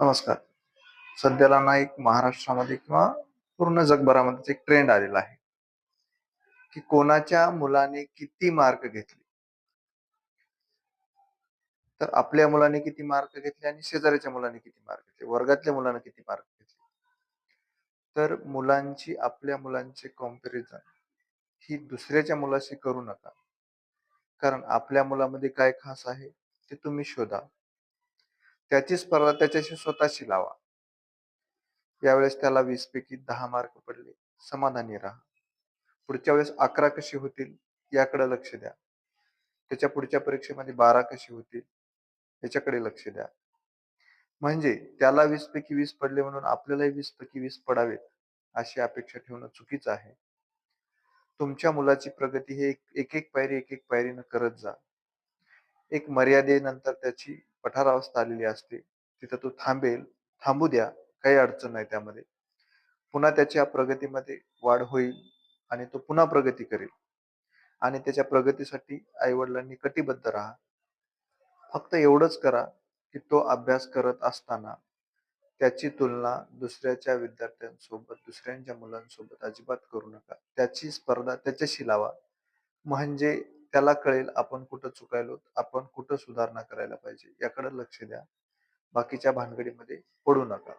नमस्कार. सध्याला ना एक महाराष्ट्रामध्ये किंवा पूर्ण जगभरामध्ये एक ट्रेंड आलेला आहे, की कोणाच्या मुलाने किती मार्क घेतले. तर आपल्या मुलाने किती मार्क घेतले आणि शेजाऱ्याच्या मुलाने किती मार्क घेतले, वर्गातल्या मुलाने किती मार्क घेतले. तर मुलांची आपल्या मुलांची कंपॅरिझन ही दुसऱ्याच्या मुलाशी करू नका. कारण आपल्या मुलामध्ये काय खास आहे ते तुम्ही शोधा. त्याची स्पर्धा त्याच्याशी स्वतःशी लावा. यावेळेस त्याला 20 पैकी 10 मार्क पडले, समाधानी राहा. पुढच्या वेळेस 11 कशी होतील याकडे लक्ष द्या. त्याच्या पुढच्या परीक्षेमध्ये 12 कशी होतील याच्याकडे लक्ष द्या. म्हणजे त्याला 20 पैकी 20 पडले म्हणून आपल्यालाही 20 पैकी 20 पडावेत अशी अपेक्षा ठेवणं चुकीचं आहे. तुमच्या मुलाची प्रगती हे एक पायरी एक पायरीनं करत जा. एक मर्यादेनंतर त्याची पठारावस्था आलेली असते. तिथं तो थांबेल, थांबू द्या. काही अडचण नाही त्यामध्ये. पुन्हा त्याच्या प्रगतीमध्ये वाढ होईल आणि तो पुन्हा प्रगती करेल आणि त्याच्या प्रगतीसाठी आई-वडिलांनी कटिबद्ध राहा. फक्त एवढंच करा, की तो अभ्यास करत असताना त्याची तुलना दुसऱ्याच्या विद्यार्थ्यांसोबत, दुसऱ्यांच्या मुलांसोबत अजिबात करू नका. त्याची स्पर्धा त्याच्याशी लावा. म्हणजे त्याला कळेल आपण कुठं चुकायलो, आपण कुठं सुधारणा करायला पाहिजे याकडे लक्ष द्या. बाकीच्या भानगडीमध्ये पडू नका.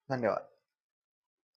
धन्यवाद.